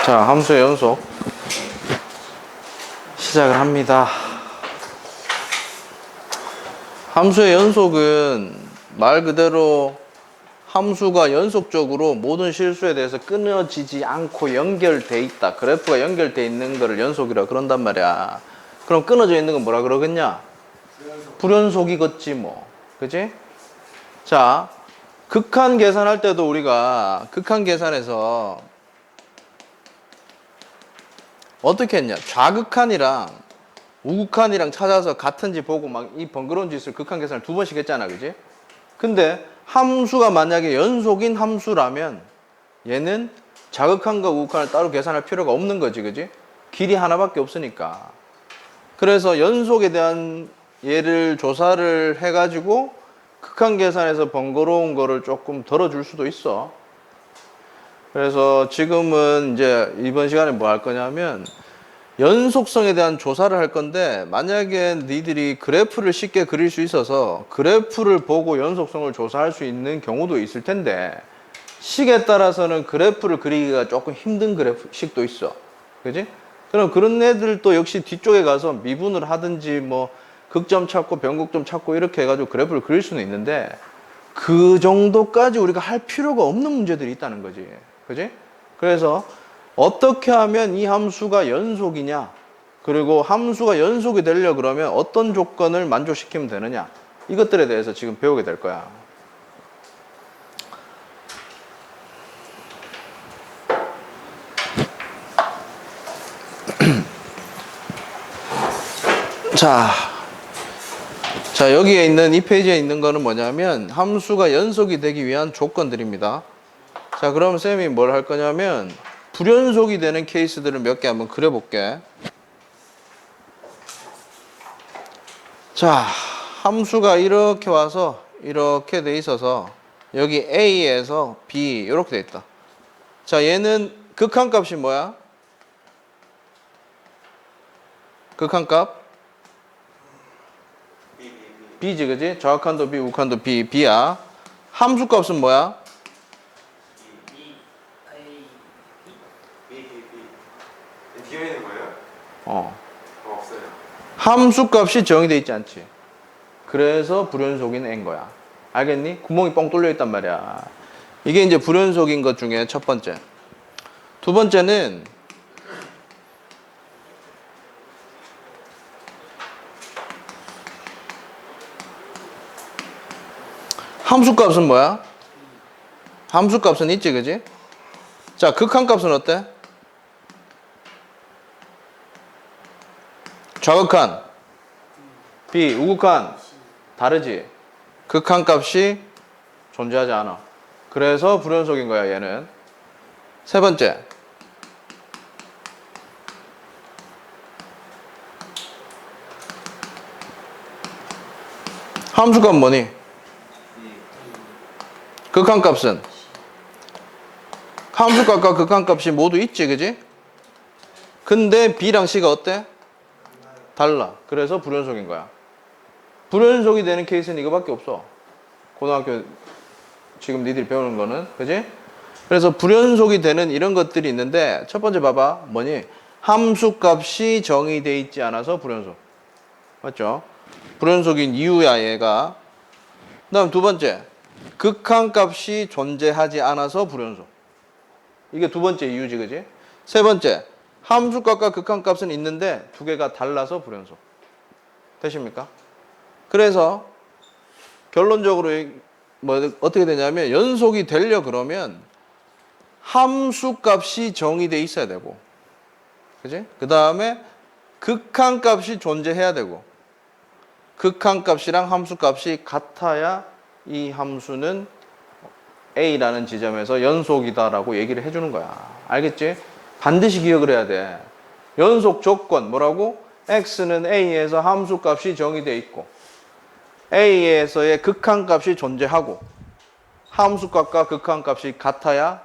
자, 함수의 연속 시작을 합니다. 함수의 연속은 말 그대로 함수가 연속적으로 모든 실수에 대해서 끊어지지 않고 연결돼 있다. 그래프가 연결돼 있는 거를 연속이라 그런단 말이야. 그럼 끊어져 있는 건 뭐라 그러겠냐? 불연속이겠지 뭐. 그지? 자, 극한 계산할 때도 우리가 극한 계산에서 어떻게 했냐? 좌극한이랑 우극한이랑 찾아서 같은지 보고 막 이 번거로운 짓을 극한 계산을 2번씩 했잖아. 그지? 근데 함수가 만약에 연속인 함수라면 얘는 좌극한과 우극한을 따로 계산할 필요가 없는 거지. 그지? 길이 하나밖에 없으니까. 그래서 연속에 대한 얘를 조사를 해가지고 극한 계산에서 번거로운 거를 조금 덜어줄 수도 있어. 그래서 지금은 이제 이번 시간에 뭐 할 거냐면 연속성에 대한 조사를 할 건데, 만약에 니들이 그래프를 쉽게 그릴 수 있어서 그래프를 보고 연속성을 조사할 수 있는 경우도 있을 텐데, 식에 따라서는 그래프를 그리기가 조금 힘든 그래프식도 있어. 그지? 그럼 그런 애들도 역시 뒤쪽에 가서 미분을 하든지 뭐 극점 찾고 변곡점 찾고 이렇게 해가지고 그래프를 그릴 수는 있는데, 그 정도까지 우리가 할 필요가 없는 문제들이 있다는 거지. 그지? 그래서 어떻게 하면 이 함수가 연속이냐, 그리고 함수가 연속이 되려 그러면 어떤 조건을 만족시키면 되느냐, 이것들에 대해서 지금 배우게 될 거야. 자, 여기에 있는 이 페이지에 있는 거는 뭐냐면 함수가 연속이 되기 위한 조건들입니다. 자, 그럼 쌤이 뭘 할 거냐면 불연속이 되는 케이스들을 몇 개 한번 그려볼게. 자, 함수가 이렇게 와서 이렇게 돼 있어서 여기 A에서 B 이렇게 돼 있다. 자, 얘는 극한값이 뭐야? 극한값? B지, 그지? 좌극한도 B, 우극한도 B, B야. 함수값은 뭐야? 뒤에 있는 거예요? 없어요. 함수값이 정의되어 있지 않지. 그래서 불연속인 N인 거야. 알겠니? 구멍이 뻥 뚫려 있단 말이야. 이게 이제 불연속인 것 중에 첫 번째. 두 번째는 함수값은 뭐야? 함수값은 있지, 그지? 자, 극한값은 어때? 좌극한 B, 우극한 다르지? 극한값이 존재하지 않아. 그래서 불연속인 거야, 얘는. 세 번째, 함수값 뭐니? 극한값은? 함수값과 극한값이 모두 있지, 그지? 근데 B랑 C가 어때? 달라. 그래서 불연속인 거야. 불연속이 되는 케이스는 이거밖에 없어. 고등학교 지금 니들이 배우는 거는. 그지? 그래서 불연속이 되는 이런 것들이 있는데, 첫 번째 봐봐. 뭐니? 함수값이 정의되어 있지 않아서 불연속. 맞죠? 불연속인 이유야, 얘가. 그 다음 두 번째, 극한값이 존재하지 않아서 불연속. 이게 두 번째 이유지, 그지? 세 번째, 함수값과 극한값은 있는데 두 개가 달라서 불연속. 되십니까? 그래서 결론적으로 뭐 어떻게 되냐면, 연속이 되려 그러면 함수값이 정의돼 있어야 되고, 그지? 그 다음에 극한값이 존재해야 되고, 극한값이랑 함수값이 같아야 이 함수는 A라는 지점에서 연속이다라고 얘기를 해주는 거야. 알겠지? 반드시 기억을 해야 돼. 연속 조건 뭐라고? X는 A에서 함수값이 정의되어 있고, A에서의 극한값이 존재하고, 함수값과 극한값이 같아야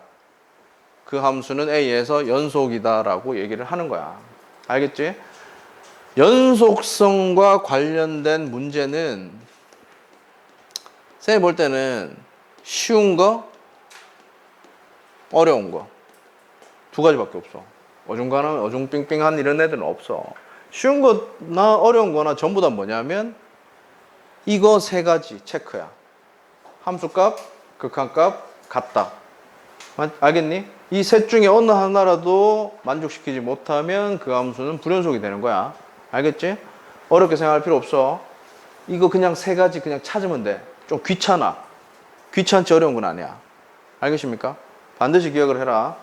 그 함수는 A에서 연속이다라고 얘기를 하는 거야. 알겠지? 연속성과 관련된 문제는 쌤이 볼 때는 쉬운 거, 어려운 거. 두 가지밖에 없어. 어중빙빙한 이런 애들은 없어. 쉬운 거나 어려운 거나 전부 다 뭐냐면 이거 세 가지 체크야. 함수값, 극한값, 같다. 알겠니? 이 셋 중에 어느 하나라도 만족시키지 못하면 그 함수는 불연속이 되는 거야. 알겠지? 어렵게 생각할 필요 없어. 이거 그냥 세 가지 그냥 찾으면 돼. 좀 귀찮아. 귀찮지 어려운 건 아니야. 알겠습니까? 반드시 기억을 해라.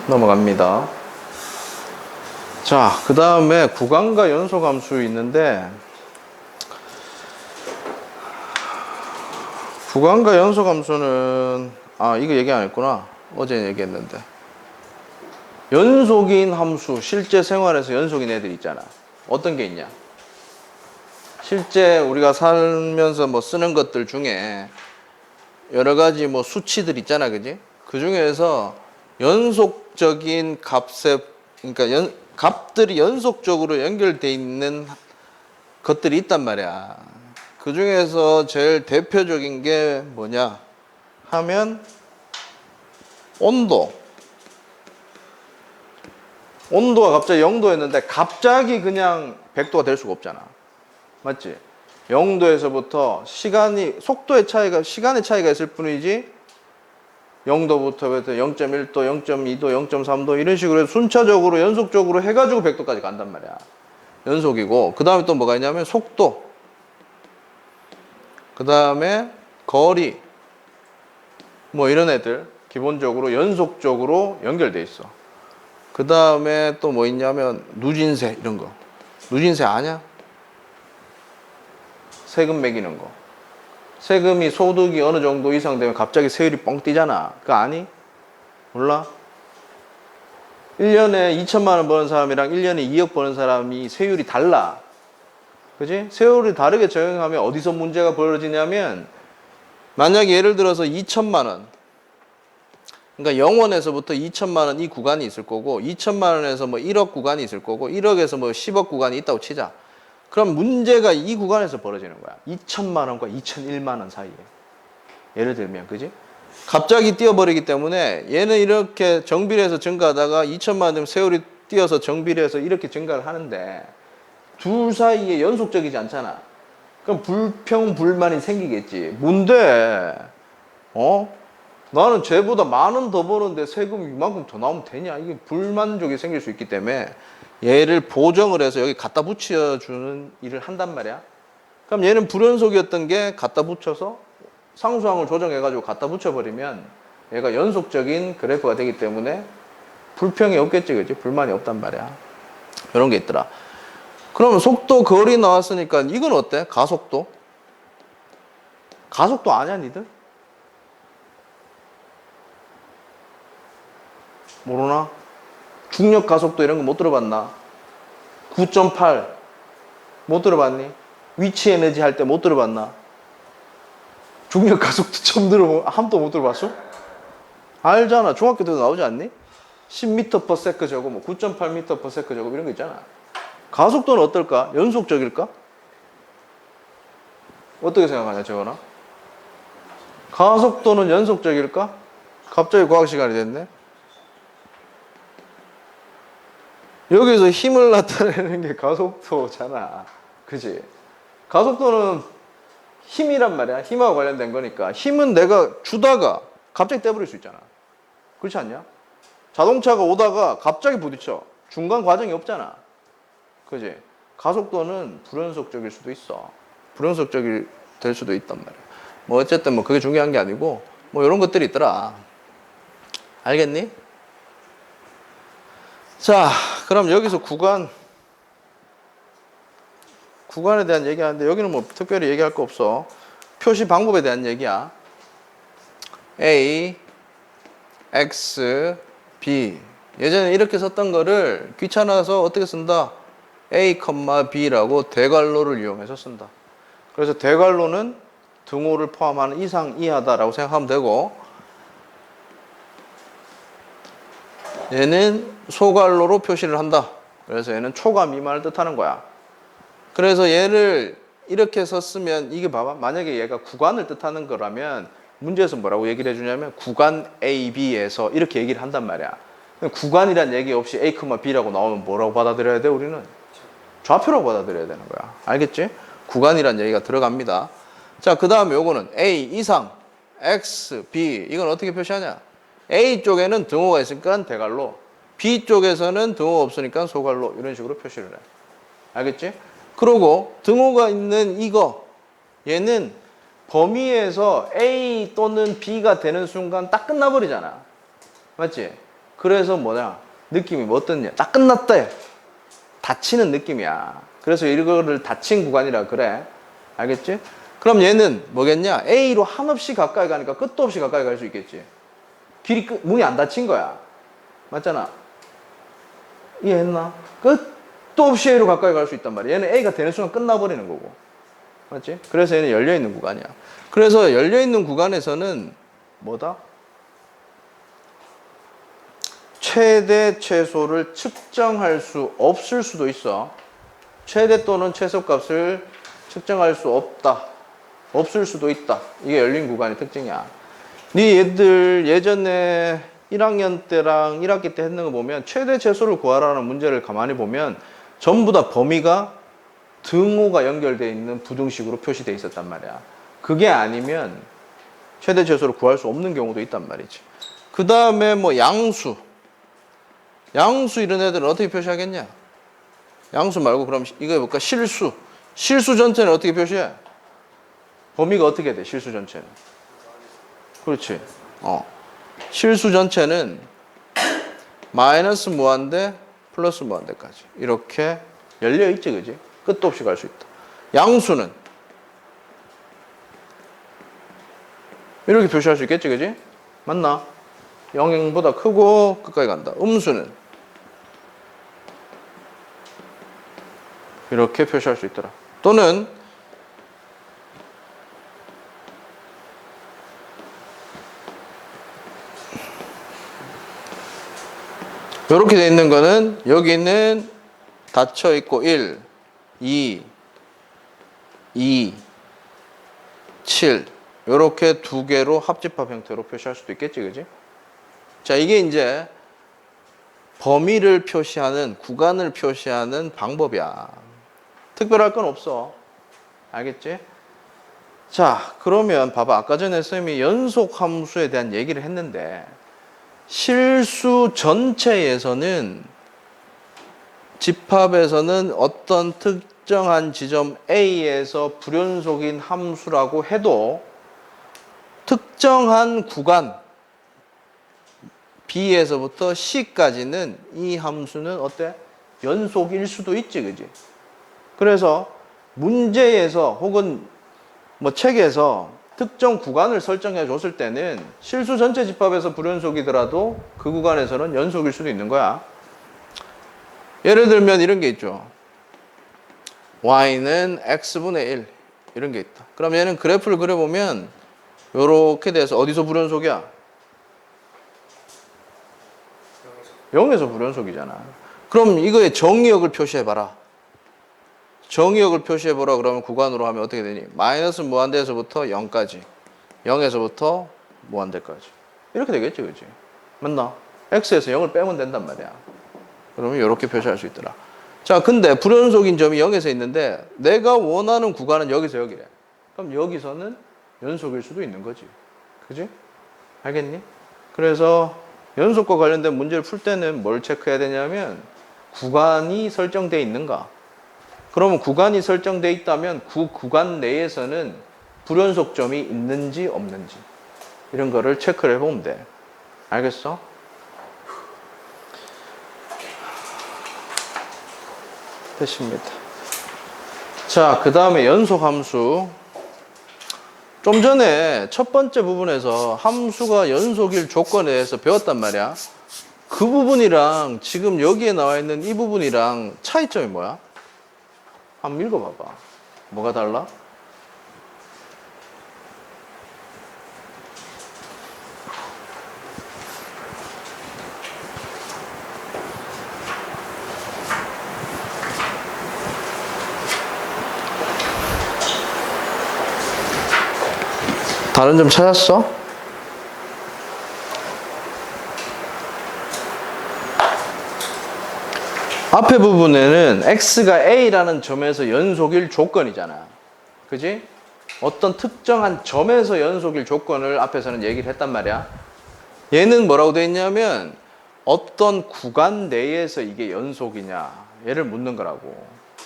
넘어갑니다. 자, 그 다음에 구간과 연속함수 있는데 구간과 연속함수는 이거 얘기 안 했구나. 어제 얘기했는데 연속인 함수, 실제 생활에서 연속인 애들 있잖아. 어떤 게 있냐? 실제 우리가 살면서 뭐 쓰는 것들 중에 여러 가지 뭐 수치들 있잖아, 그지? 그 중에서 연속적인 값에, 그러니까 값들이 연속적으로 연결돼 있는 것들이 있단 말이야. 그 중에서 제일 대표적인 게 뭐냐 하면 온도가 갑자기 0도였는데 갑자기 그냥 100도가 될 수가 없잖아. 맞지? 0도에서부터 속도의 차이가, 시간의 차이가 있을 뿐이지 0도부터 0.1도, 0.2도, 0.3도 이런 식으로 해서 순차적으로 연속적으로 해가지고 100도까지 간단 말이야. 연속이고 그 다음에 또 뭐가 있냐면 속도, 그 다음에 거리 뭐 이런 애들 기본적으로 연속적으로 연결돼 있어. 그 다음에 또 뭐 있냐면 누진세 이런 거. 누진세 아냐? 세금 매기는 거. 세금이 소득이 어느 정도 이상 되면 갑자기 세율이 뻥 뛰잖아. 그거 아니? 몰라? 1년에 2천만 원 버는 사람이랑 1년에 2억 버는 사람이 세율이 달라. 그지? 세율이 다르게 적용하면 어디서 문제가 벌어지냐면 만약에 예를 들어서 2천만 원, 그러니까 0원에서부터 2천만 원 이 구간이 있을 거고 2천만 원에서 뭐 1억 구간이 있을 거고 1억에서 뭐 10억 구간이 있다고 치자. 그럼 문제가 이 구간에서 벌어지는 거야. 2천만 원과 2천일만 원 사이에. 예를 들면, 그지? 갑자기 뛰어버리기 때문에 얘는 이렇게 정비례해서 증가하다가 2천만 원 되면 세월이 뛰어서 정비례해서 이렇게 증가를 하는데 둘 사이에 연속적이지 않잖아. 그럼 불평불만이 생기겠지. 뭔데? 나는 쟤보다 만 원 더 버는데 세금이 이만큼 더 나오면 되냐? 이게 불만족이 생길 수 있기 때문에 얘를 보정을 해서 여기 갖다 붙여주는 일을 한단 말이야. 그럼 얘는 불연속이었던 게 갖다 붙여서 상수항을 조정해가지고 갖다 붙여버리면 얘가 연속적인 그래프가 되기 때문에 불평이 없겠지, 그지? 불만이 없단 말이야. 이런 게 있더라. 그러면 속도, 거리 나왔으니까 이건 어때? 가속도? 가속도 아냐, 니들? 모르나? 중력 가속도 이런 거 못 들어봤나? 9.8 못 들어봤니? 위치 에너지 할 때 못 들어봤나? 중력 가속도 처음 한 번도 못 들어봤어? 알잖아. 중학교 때도 나오지 않니? 10m/s 저거 뭐 9.8m/s 저거 이런 거 있잖아. 가속도는 어떨까? 연속적일까? 어떻게 생각하냐, 저거나? 가속도는 연속적일까? 갑자기 과학 시간이 됐네. 여기서 힘을 나타내는 게 가속도잖아. 그지? 가속도는 힘이란 말이야. 힘하고 관련된 거니까. 힘은 내가 주다가 갑자기 떼버릴 수 있잖아. 그렇지 않냐? 자동차가 오다가 갑자기 부딪혀. 중간 과정이 없잖아. 그지? 가속도는 불연속적일 수도 있어. 불연속적일 될 수도 있단 말이야. 뭐 어쨌든 뭐 그게 중요한 게 아니고 뭐 이런 것들이 있더라. 알겠니? 자, 그럼 여기서 구간에 대한 얘기하는데 여기는 뭐 특별히 얘기할 거 없어. 표시 방법에 대한 얘기야. A, X, B. 예전에 이렇게 썼던 거를 귀찮아서 어떻게 쓴다? A, B라고 대괄호를 이용해서 쓴다. 그래서 대괄호는 등호를 포함하는 이상 이하다라고 생각하면 되고 얘는 소괄호로 표시를 한다. 그래서 얘는 초과 미만을 뜻하는 거야. 그래서 얘를 이렇게 썼으면 이게 봐봐. 만약에 얘가 구간을 뜻하는 거라면 문제에서 뭐라고 얘기를 해주냐면 구간 A, B에서 이렇게 얘기를 한단 말이야. 구간이란 얘기 없이 A, B라고 나오면 뭐라고 받아들여야 돼? 우리는 좌표라고 받아들여야 되는 거야. 알겠지? 구간이란 얘기가 들어갑니다. 자, 그 다음에 요거는 A 이상 X, B 이건 어떻게 표시하냐? A 쪽에는 등호가 있으니까 대괄호, B 쪽에서는 등호가 없으니까 소괄호 이런 식으로 표시를 해. 알겠지? 그리고 등호가 있는 이거 얘는 범위에서 A 또는 B가 되는 순간 딱 끝나버리잖아. 맞지? 그래서 뭐냐? 느낌이 뭐 어떻냐? 딱 끝났다. 닫히는 느낌이야. 그래서 이거를 닫힌 구간이라 그래. 알겠지? 그럼 얘는 뭐겠냐? A로 한없이 가까이 가니까 끝도 없이 가까이 갈 수 있겠지. 문이 안 닫힌 거야. 맞잖아. 이해했나? 끝도 없이 A로 가까이 갈 수 있단 말이야. 얘는 A가 되는 순간 끝나버리는 거고. 맞지? 그래서 얘는 열려있는 구간이야. 그래서 열려있는 구간에서는 뭐다? 최대 최소를 측정할 수 없을 수도 있어. 최대 또는 최소값을 측정할 수 없다. 없을 수도 있다. 이게 열린 구간의 특징이야. 네 얘들 예전에 1학년 때랑 1학기 때 했는 거 보면 최대 최소를 구하라는 문제를 가만히 보면 전부 다 범위가 등호가 연결되어 있는 부등식으로 표시되어 있었단 말이야. 그게 아니면 최대 최소를 구할 수 없는 경우도 있단 말이지. 그 다음에 뭐 양수 이런 애들은 어떻게 표시하겠냐? 양수 말고 그럼 이거 해볼까? 실수 전체는 어떻게 표시해? 범위가 어떻게 돼? 실수 전체는. 그렇지. 실수 전체는 마이너스 무한대 플러스 무한대까지 이렇게 열려 있지, 그지? 끝도 없이 갈 수 있다. 양수는 이렇게 표시할 수 있겠지, 그지? 맞나? 0보다 크고 끝까지 간다. 음수는 이렇게 표시할 수 있더라. 또는 이렇게 돼 있는 거는 여기는 닫혀 있고 1, 2, 7 이렇게 두 개로 합집합 형태로 표시할 수도 있겠지, 그지? 자, 이게 이제 범위를 표시하는 구간을 표시하는 방법이야. 특별할 건 없어. 알겠지? 자, 그러면 봐봐. 아까 전에 쌤이 연속 함수에 대한 얘기를 했는데 실수 전체에서는 집합에서는 어떤 특정한 지점 A에서 불연속인 함수라고 해도 특정한 구간 B에서부터 C까지는 이 함수는 어때? 연속일 수도 있지, 그지? 그래서 문제에서 혹은 뭐 책에서 특정 구간을 설정해 줬을 때는 실수 전체 집합에서 불연속이더라도 그 구간에서는 연속일 수도 있는 거야. 예를 들면 이런 게 있죠. y는 x분의 1 이런 게 있다. 그럼 얘는 그래프를 그려보면 이렇게 돼서 어디서 불연속이야? 0에서 불연속이잖아. 그럼 이거의 정의역을 표시해봐라. 정의역을 표시해보라 그러면 구간으로 하면 어떻게 되니? 마이너스 무한대에서부터 0까지 0에서부터 무한대까지 이렇게 되겠지, 그치? 맞나? x에서 0을 빼면 된단 말이야. 그러면 이렇게 표시할 수 있더라. 자, 근데 불연속인 점이 0에서 있는데 내가 원하는 구간은 여기서 여기래. 그럼 여기서는 연속일 수도 있는 거지. 그지? 알겠니? 그래서 연속과 관련된 문제를 풀 때는 뭘 체크해야 되냐면 구간이 설정되어 있는가. 그러면 구간이 설정되어 있다면 그 구간 내에서는 불연속점이 있는지 없는지 이런 거를 체크를 해보면 돼. 알겠어? 됐습니다. 자, 그 다음에 연속함수. 좀 전에 첫 번째 부분에서 함수가 연속일 조건에 대해서 배웠단 말이야. 그 부분이랑 지금 여기에 나와 있는 이 부분이랑 차이점이 뭐야? 한번 읽어봐봐. 뭐가 달라? 다른 점 찾았어? 앞에 부분에는 x가 a라는 점에서 연속일 조건이잖아. 그지? 어떤 특정한 점에서 연속일 조건을 앞에서는 얘기를 했단 말이야. 얘는 뭐라고 돼 있냐면 어떤 구간 내에서 이게 연속이냐 얘를 묻는 거라고.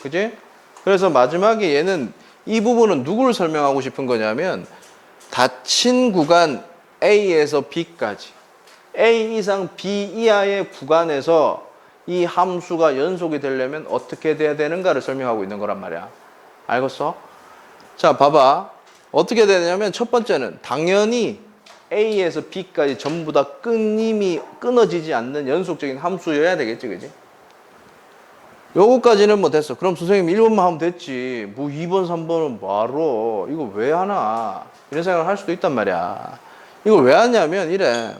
그지? 그래서 마지막에 얘는 이 부분은 누구를 설명하고 싶은 거냐면 닫힌 구간 A에서 B까지 A 이상 B 이하의 구간에서 이 함수가 연속이 되려면 어떻게 돼야 되는가를 설명하고 있는 거란 말이야. 알겠어? 자, 봐봐. 어떻게 되냐면 첫 번째는 당연히 A에서 B까지 전부 다 끊어지지 않는 연속적인 함수여야 되겠지, 그지? 요거까지는 뭐 됐어. 그럼 선생님 1번만 하면 됐지. 뭐 2번, 3번은 뭐하러? 이거 왜 하나? 이런 생각을 할 수도 있단 말이야. 이걸 왜 하냐면 이래.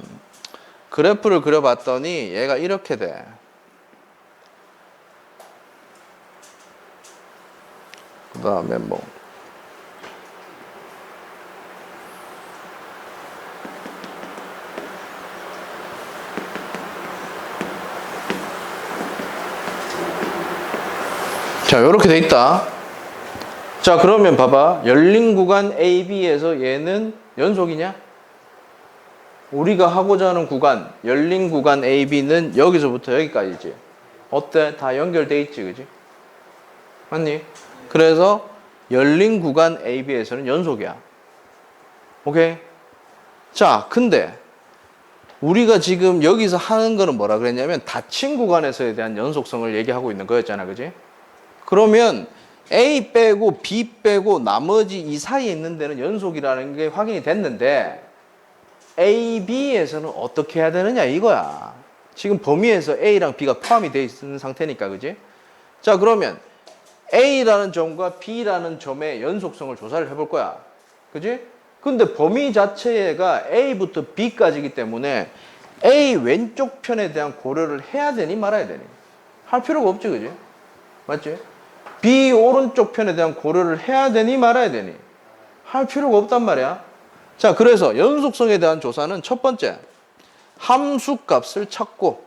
그래프를 그려봤더니 얘가 이렇게 돼. 그 다음에 뭐. 자, 요렇게 돼 있다. 자, 그러면 봐봐. 열린 구간 AB에서 얘는 연속이냐? 우리가 하고자 하는 구간, 열린 구간 AB는 여기서부터 여기까지지. 어때? 다 연결돼 있지, 그지? 맞니? 그래서 열린 구간 AB에서는 연속이야. 오케이? 자, 근데 우리가 지금 여기서 하는 거는 뭐라 그랬냐면 닫힌 구간에서에 대한 연속성을 얘기하고 있는 거였잖아, 그지? 그러면 A 빼고 B 빼고 나머지 이 사이에 있는 데는 연속이라는 게 확인이 됐는데 A, B에서는 어떻게 해야 되느냐 이거야. 지금 범위에서 A랑 B가 포함이 되어 있는 상태니까, 그지? 자, 그러면 A라는 점과 B라는 점의 연속성을 조사를 해볼 거야. 그지? 근데 범위 자체가 A부터 B까지이기 때문에 A 왼쪽 편에 대한 고려를 해야 되니 말아야 되니? 할 필요가 없지, 그지? 맞지? B 오른쪽 편에 대한 고려를 해야 되니 말아야 되니? 할 필요가 없단 말이야. 자, 그래서 연속성에 대한 조사는 첫 번째, 함수값을 찾고,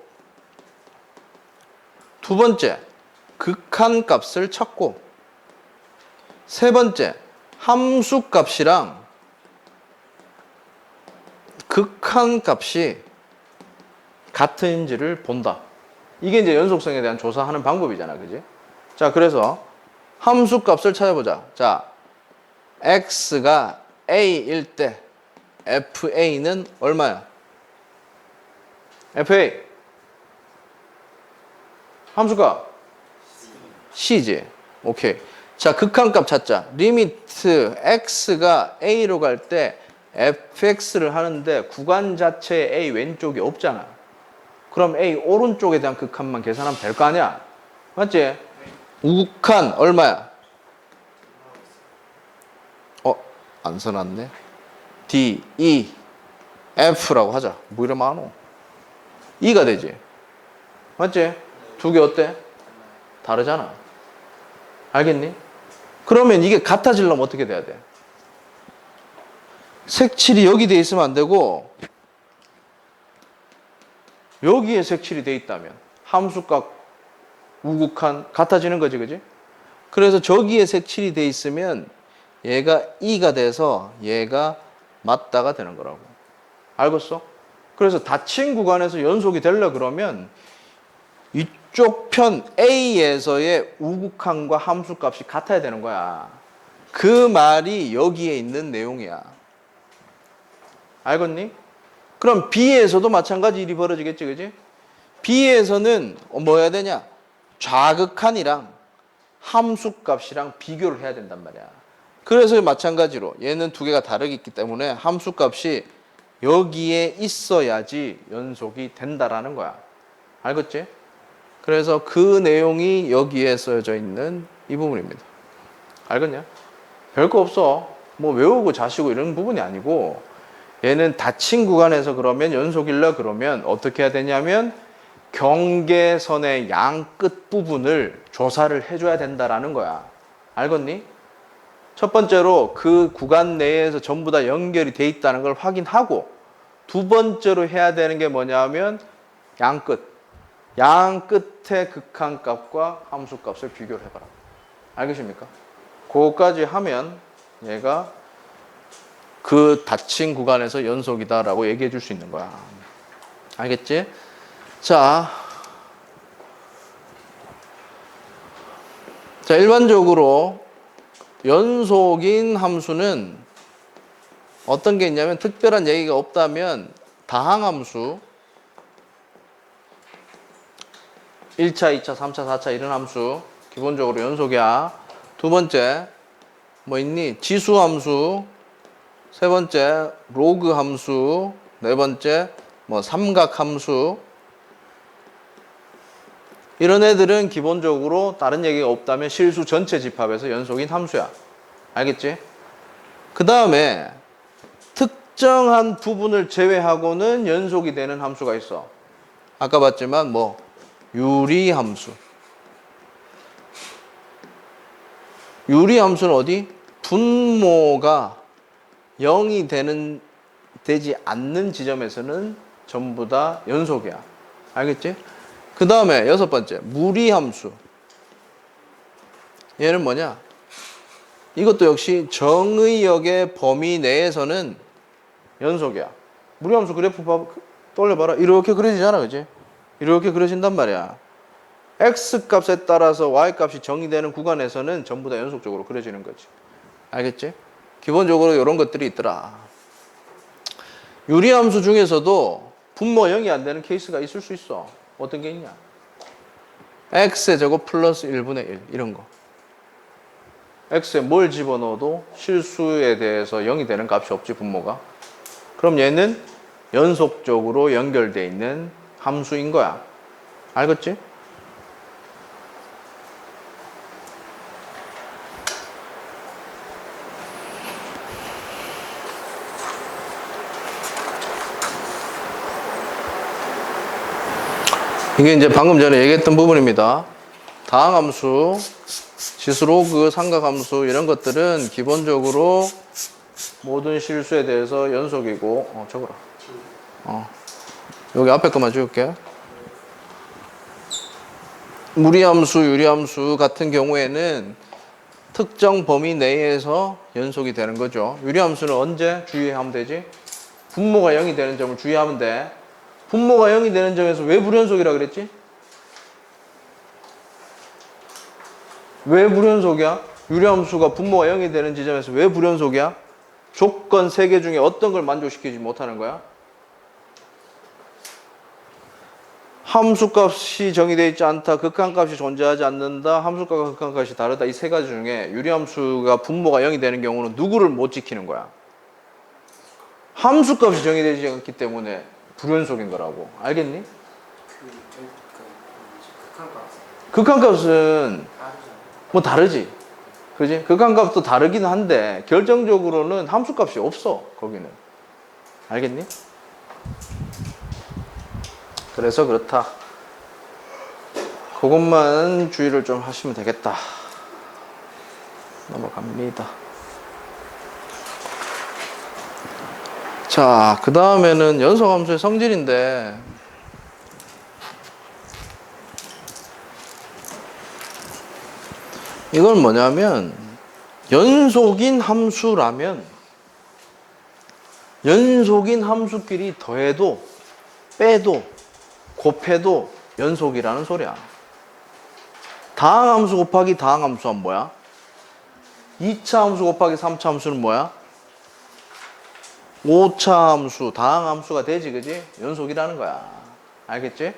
두 번째, 극한값을 찾고, 세 번째, 함수값이랑 극한값이 같은지를 본다. 이게 이제 연속성에 대한 조사하는 방법이잖아, 그지? 자, 그래서 함수값을 찾아보자. 자, x가 a일 때 fa는 얼마야? fa 함수값 c지. 오케이. 자, 극한값 찾자. 리미트 x가 a로 갈 때 fx를 하는데 구간 자체에 a 왼쪽이 없잖아. 그럼 a 오른쪽에 대한 극한만 계산하면 될 거 아니야? 맞지? 우극한 얼마야? 안 써놨네. D, E, F라고 하자. 뭐 이래 많어. E가 되지. 맞지? 두 개 어때? 다르잖아. 알겠니? 그러면 이게 같아지려면 어떻게 돼야 돼? 색칠이 여기 돼 있으면 안 되고 여기에 색칠이 돼 있다면 함수값 우극한 같아지는 거지, 그지? 그래서 저기에 색칠이 돼 있으면 얘가 E가 돼서 얘가 맞다가 되는 거라고. 알겠어? 그래서 닫힌 구간에서 연속이 되려 그러면 이쪽 편 A에서의 우극한과 함수값이 같아야 되는 거야. 그 말이 여기에 있는 내용이야. 알겠니? 그럼 B에서도 마찬가지 일이 벌어지겠지, 그지? B에서는 뭐 해야 되냐? 좌극한이랑 함수값이랑 비교를 해야 된단 말이야. 그래서 마찬가지로 얘는 두 개가 다르기 때문에 함수값이 여기에 있어야지 연속이 된다라는 거야. 알겠지? 그래서 그 내용이 여기에 써져 있는 이 부분입니다. 알겠냐? 별거 없어. 뭐 외우고 자시고 이런 부분이 아니고 얘는 닫힌 구간에서 그러면 연속일러 그러면 어떻게 해야 되냐면 경계선의 양 끝 부분을 조사를 해줘야 된다라는 거야. 알겠니? 첫 번째로 그 구간 내에서 전부 다 연결이 돼 있다는 걸 확인하고, 두 번째로 해야 되는 게 뭐냐면 양 끝의 극한값과 함수값을 비교를 해봐라. 알겠습니까? 그거까지 하면 얘가 그 닫힌 구간에서 연속이다라고 얘기해 줄 수 있는 거야. 알겠지? 자, 일반적으로 연속인 함수는 어떤 게 있냐면, 특별한 얘기가 없다면 다항함수 1차, 2차, 3차, 4차 이런 함수 기본적으로 연속이야. 두 번째 뭐 있니? 지수함수. 세 번째 로그 함수. 네 번째 뭐 삼각함수. 이런 애들은 기본적으로 다른 얘기가 없다면 실수 전체 집합에서 연속인 함수야. 알겠지? 그 다음에 특정한 부분을 제외하고는 연속이 되는 함수가 있어. 아까 봤지만 뭐 유리함수. 유리함수는 어디? 분모가 0이 되지 않는 지점에서는 전부 다 연속이야. 알겠지? 그 다음에 여섯 번째 무리함수. 얘는 뭐냐? 이것도 역시 정의역의 범위 내에서는 연속이야. 무리함수 그래프 떠올려봐라. 이렇게 그려지잖아, 그지? 이렇게 그려진단 말이야. X값에 따라서 Y값이 정의되는 구간에서는 전부 다 연속적으로 그려지는 거지. 알겠지? 기본적으로 이런 것들이 있더라. 유리함수 중에서도 분모 0이 안 되는 케이스가 있을 수 있어. 어떤 게 있냐? X의 제곱 플러스 1분의 1 이런 거. X에 뭘 집어넣어도 실수에 대해서 0이 되는 값이 없지, 분모가. 그럼 얘는 연속적으로 연결되어 있는 함수인 거야. 알겠지? 이게 이제 방금 전에 얘기했던 부분입니다. 다항함수, 지수로그, 삼각함수 이런 것들은 기본적으로 모든 실수에 대해서 연속이고, 적어라. 여기 앞에 것만 지울게. 무리함수, 유리함수 같은 경우에는 특정 범위 내에서 연속이 되는 거죠. 유리함수는 언제 주의하면 되지? 분모가 0이 되는 점을 주의하면 돼. 분모가 0이 되는 점에서 왜 불연속이라 그랬지? 왜 불연속이야? 유리함수가 분모가 0이 되는 지점에서 왜 불연속이야? 조건 3개 중에 어떤 걸 만족시키지 못하는 거야? 함수값이 정의되어 있지 않다, 극한값이 존재하지 않는다, 함수값과 극한값이 다르다. 이 세 가지 중에 유리함수가 분모가 0이 되는 경우는 누구를 못 지키는 거야? 함수값이 정의되지 않기 때문에 불연속인 거라고. 알겠니? 극한값은 뭐 다르지. 그지? 극한값도 다르긴 한데 결정적으로는 함수값이 없어, 거기는. 알겠니? 그래서 그렇다. 그것만 주의를 좀 하시면 되겠다. 넘어갑니다. 자, 그 다음에는 연속함수의 성질인데, 이건 뭐냐면 연속인 함수라면 연속인 함수끼리 더해도 빼도 곱해도 연속이라는 소리야. 다항함수 곱하기 다항함수는 뭐야? 2차 함수 곱하기 3차 함수는 뭐야? 5차 함수, 다항함수가 되지, 그지? 연속이라는 거야. 알겠지?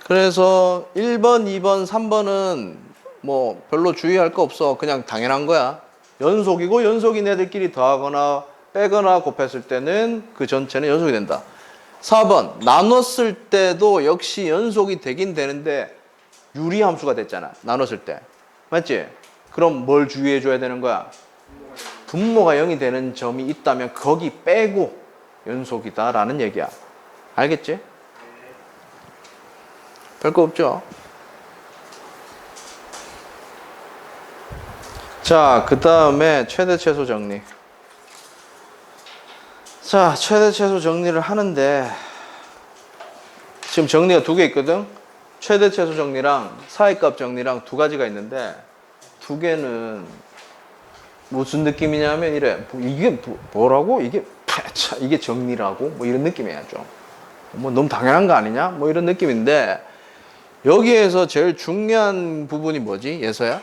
그래서 1번, 2번, 3번은 뭐 별로 주의할 거 없어. 그냥 당연한 거야. 연속이고 연속인 애들끼리 더하거나 빼거나 곱했을 때는 그 전체는 연속이 된다. 4번, 나눴을 때도 역시 연속이 되긴 되는데 유리함수가 됐잖아, 나눴을 때. 맞지? 그럼 뭘 주의해 줘야 되는 거야? 분모가 0이 되는 점이 있다면 거기 빼고 연속이다 라는 얘기야. 알겠지? 별거 없죠? 자, 그 다음에 최대 최소 정리. 자, 최대 최소 정리를 하는데 지금 정리가 두 개 있거든. 최대 최소 정리랑 사이값 정리랑 두 가지가 있는데 두 개는 무슨 느낌이냐면 이래. 이게 뭐라고? 이게 이게 정리라고? 뭐 이런 느낌이야 좀. 뭐 너무 당연한 거 아니냐? 뭐 이런 느낌인데 여기에서 제일 중요한 부분이 뭐지? 예서야?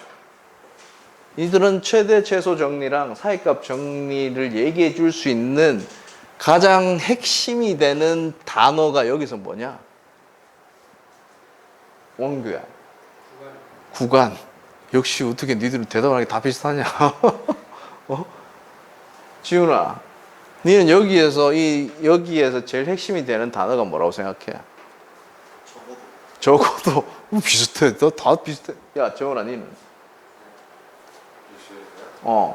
이들은 최대 최소 정리랑 사이값 정리를 얘기해 줄 수 있는 가장 핵심이 되는 단어가 여기서 뭐냐? 원규야. 구간. 역시 어떻게 니들은 대답하는 게 다 비슷하냐? 어? 지훈아, 니는 여기에서 제일 핵심이 되는 단어가 뭐라고 생각해? 적어도 비슷해. 너 다 비슷해. 야, 정훈아, 니는?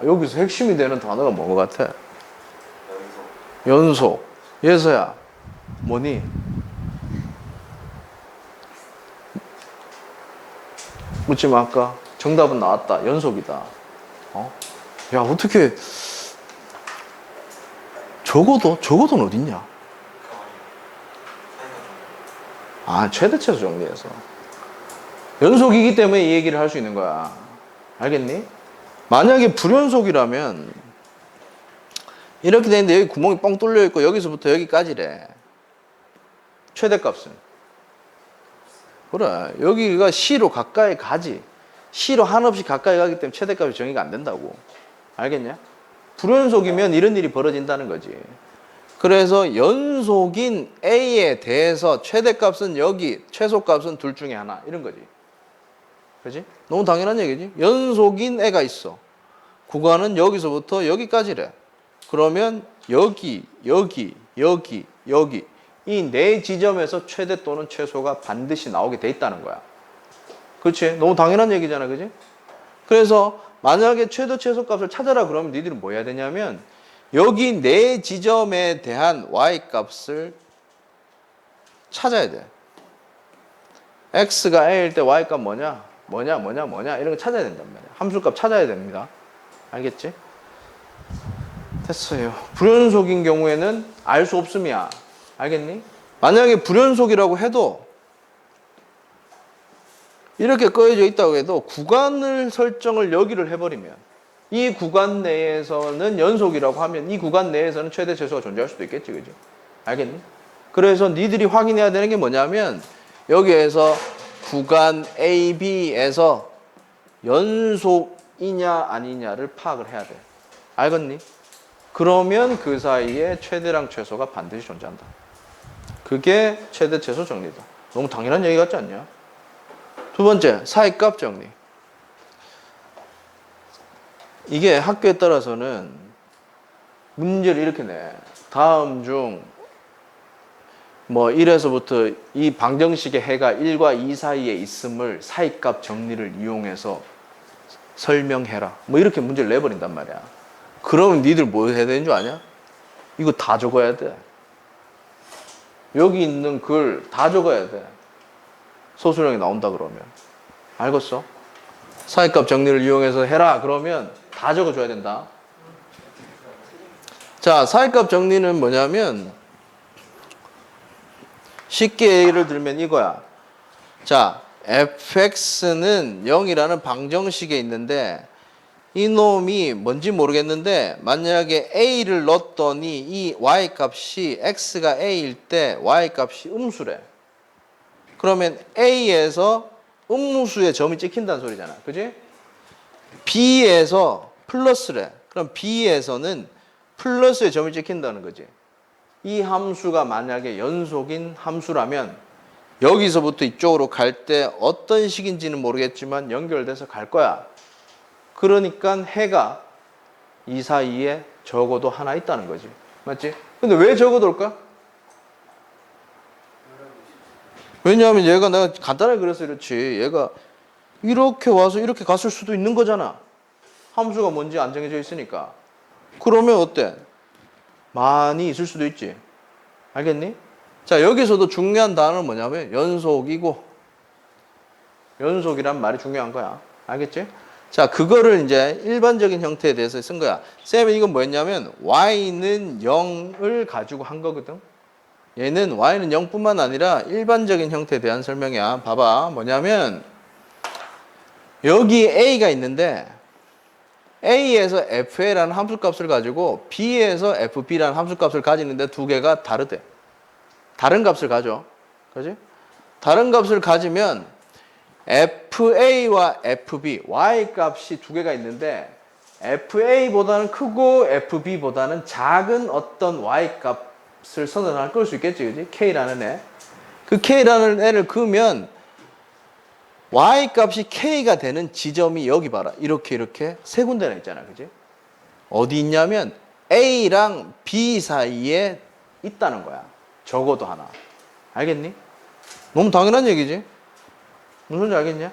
여기서 핵심이 되는 단어가 뭔 것 같아? 연속. 예서야, 뭐니? 묻지 마, 아까. 정답은 나왔다. 연속이다. 야, 어떻게, 적어도는 어딨냐? 아, 최대 최소 정리해서. 연속이기 때문에 이 얘기를 할 수 있는 거야. 알겠니? 만약에 불연속이라면, 이렇게 되는데 여기 구멍이 뻥 뚫려 있고 여기서부터 여기까지래. 최대값은. 그래. 여기가 C로 가까이 가지. C로 한없이 가까이 가기 때문에 최대값이 정의가 안 된다고. 알겠냐? 불연속이면 이런 일이 벌어진다는 거지. 그래서 연속인 A에 대해서 최대값은 여기, 최소값은 둘 중에 하나. 이런 거지. 그지? 너무 당연한 얘기지. 연속인 애가 있어. 구간은 여기서부터 여기까지래. 그러면 여기, 여기, 여기, 여기 이 네 지점에서 최대 또는 최소가 반드시 나오게 돼 있다는 거야. 그렇지? 너무 당연한 얘기잖아. 그지? 그래서 만약에 최대 최소 값을 찾아라 그러면 니들은 뭐 해야 되냐면 여기 네 지점에 대한 y값을 찾아야 돼. x가 a일 때 y값 뭐냐? 뭐냐 이런 거 찾아야 된단 말이야. 함수값 찾아야 됩니다. 알겠지? 됐어요. 불연속인 경우에는 알 수 없음이야. 알겠니? 만약에 불연속이라고 해도 이렇게 꺼여져 있다고 해도 구간을 설정을 여기를 해버리면 이 구간 내에서는 연속이라고 하면 이 구간 내에서는 최대 최소가 존재할 수도 있겠지. 그죠? 알겠니? 그래서 니들이 확인해야 되는 게 뭐냐면 여기에서 구간 A, B에서 연속이냐 아니냐를 파악을 해야 돼. 알겠니? 그러면 그 사이에 최대랑 최소가 반드시 존재한다. 그게 최대 최소 정리다. 너무 당연한 얘기 같지 않냐? 두 번째, 사이값 정리. 이게 학교에 따라서는 문제를 이렇게 내. 다음 중 뭐 1에서부터 이 방정식의 해가 1과 2 사이에 있음을 사이값 정리를 이용해서 설명해라. 뭐 이렇게 문제를 내버린단 말이야. 그러면 니들 뭐 해야 되는 줄 아냐? 이거 다 적어야 돼. 여기 있는 글 다 적어야 돼. 소수령이 나온다 그러면. 알겠어? 사이값 정리를 이용해서 해라 그러면 다 적어줘야 된다. 자, 사이값 정리는 뭐냐면 쉽게 예를 들면 이거야. 자, fx는 0이라는 방정식에 있는데 이놈이 뭔지 모르겠는데 만약에 a를 넣었더니 이 y값이 x가 a일 때 y값이 음수래. 그러면 a에서 음수의 점이 찍힌다는 소리잖아. 그지? b에서 플러스래. 그럼 b에서는 플러스의 점이 찍힌다는 거지. 이 함수가 만약에 연속인 함수라면 여기서부터 이쪽으로 갈 때 어떤 식인지는 모르겠지만 연결돼서 갈 거야. 그러니까 해가 이 사이에 적어도 하나 있다는 거지. 맞지? 근데 왜 적어둘까? 왜냐하면 얘가 내가 간단하게 그래서 그렇지. 얘가 이렇게 와서 이렇게 갔을 수도 있는 거잖아. 함수가 뭔지 안 정해져 있으니까. 그러면 어때? 많이 있을 수도 있지. 알겠니? 자, 여기서도 중요한 단어는 뭐냐면 연속이고 연속이란 말이 중요한 거야. 알겠지? 자, 그거를 이제 일반적인 형태에 대해서 쓴 거야. 쌤은 이건 뭐였냐면 y는 0을 가지고 한 거거든. 얘는 y는 0뿐만 아니라 일반적인 형태에 대한 설명이야. 봐봐. 뭐냐면 여기 a가 있는데 a에서 fa라는 함수값을 가지고 b에서 fb라는 함수값을 가지는데 두 개가 다르대. 다른 값을 가져. 그지? 다른 값을 가지면 fa와 fb, y 값이 두 개가 있는데 fa보다는 크고 fb보다는 작은 어떤 y 값을 선언할 걸 수 있겠지, 그지? k라는 애. 그 k라는 애를 그으면 y 값이 k가 되는 지점이 여기 봐라. 이렇게 세 군데나 있잖아, 그지? 어디 있냐면 a랑 b 사이에 있다는 거야. 적어도 하나. 알겠니? 너무 당연한 얘기지? 무슨 소리인지 알겠냐?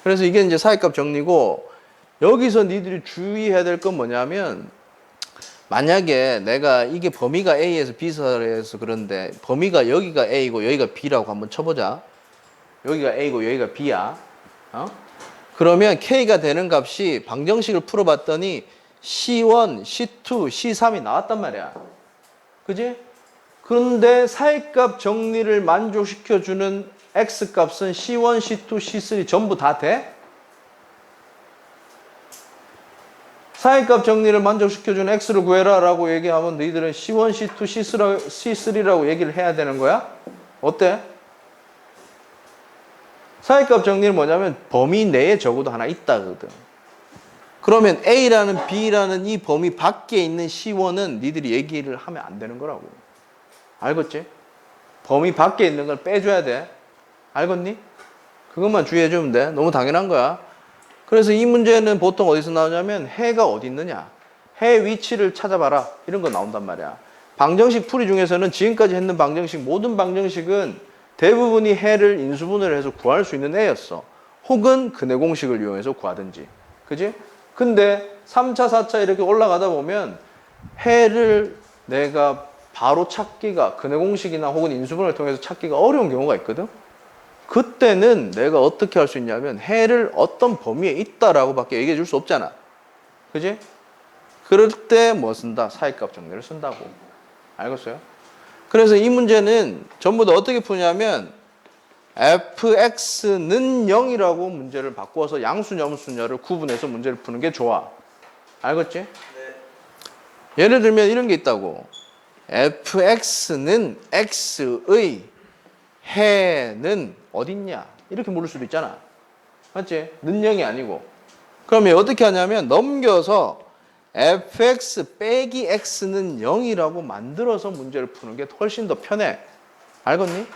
그래서 이게 이제 사이값 정리고, 여기서 니들이 주의해야 될 건 뭐냐면, 만약에 내가 이게 범위가 A에서 B에서 그런데 범위가 여기가 A고 여기가 B라고 한번 쳐보자. 여기가 A고 여기가 B야. 그러면 K가 되는 값이 방정식을 풀어봤더니 C1, C2, C3이 나왔단 말이야. 그지? 그런데 사이값 정리를 만족시켜주는 X값은 C1, C2, C3 전부 다 돼? 사이값 정리를 만족시켜주는 X를 구해라 라고 얘기하면 너희들은 C1, C2, C3라고 얘기를 해야 되는 거야? 어때? 사이값 정리는 뭐냐면 범위 내에 적어도 하나 있다거든. 그러면 A라는 B라는 이 범위 밖에 있는 C1은 니들이 얘기를 하면 안 되는 거라고. 알겠지? 범위 밖에 있는 걸 빼줘야 돼. 알겠니? 그것만 주의해주면 돼. 너무 당연한 거야. 그래서 이 문제는 보통 어디서 나오냐면 해가 어디 있느냐. 해 위치를 찾아봐라. 이런 거 나온단 말이야. 방정식 풀이 중에서는 지금까지 했는 방정식, 모든 방정식은 대부분이 해를 인수분해를 해서 구할 수 있는 애였어. 혹은 근해 공식을 이용해서 구하든지. 그지? 근데 3차, 4차 이렇게 올라가다 보면 해를 내가 바로 찾기가 근해 공식이나 혹은 인수분해를 통해서 찾기가 어려운 경우가 있거든. 그때는 내가 어떻게 할 수 있냐면 해를 어떤 범위에 있다라고 밖에 얘기해 줄 수 없잖아. 그지? 그럴 때 뭐 쓴다? 사이값 정리를 쓴다고. 알겠어요? 그래서 이 문제는 전부 다 어떻게 푸냐면 fx는 0이라고 문제를 바꿔서 양수냐 음수냐를 구분해서 문제를 푸는 게 좋아. 알겠지? 네. 예를 들면 이런 게 있다고. fx는 x의 해는 어딨냐? 이렇게 물을 수도 있잖아. 맞지? 는 0이 아니고. 그러면 어떻게 하냐면 넘겨서 fx 빼기 x는 0이라고 만들어서 문제를 푸는 게 훨씬 더 편해. 알겠니?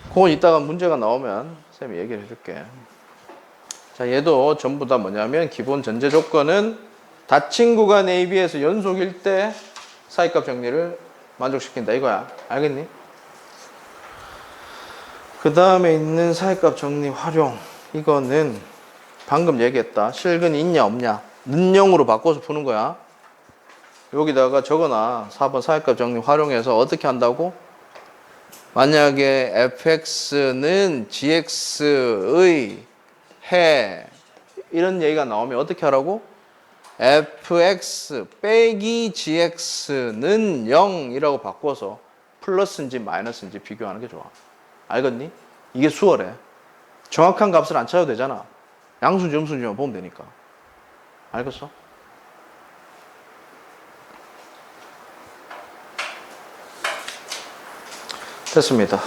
그건 이따가 문제가 나오면 쌤이 얘기를 해줄게. 자, 얘도 전부 다 뭐냐면 기본 전제 조건은 닫힌 구간 AB에서 연속일 때 사이값 정리를 만족시킨다 이거야. 알겠니? 그 다음에 있는 사이값 정리 활용. 이거는 방금 얘기했다. 실근이 있냐 없냐. 는 0으로 바꿔서 푸는 거야. 여기다가 적어놔. 4번 사이값 정리 활용해서 어떻게 한다고? 만약에 fx는 gx의 해 이런 얘기가 나오면 어떻게 하라고? fx 빼기 gx는 0이라고 바꿔서 플러스인지 마이너스인지 비교하는 게 좋아. 알겠니? 이게 수월해. 정확한 값을 안 찾아도 되잖아. 양수인지 음수인지만 보면 되니까. 알겠어? 됐습니다.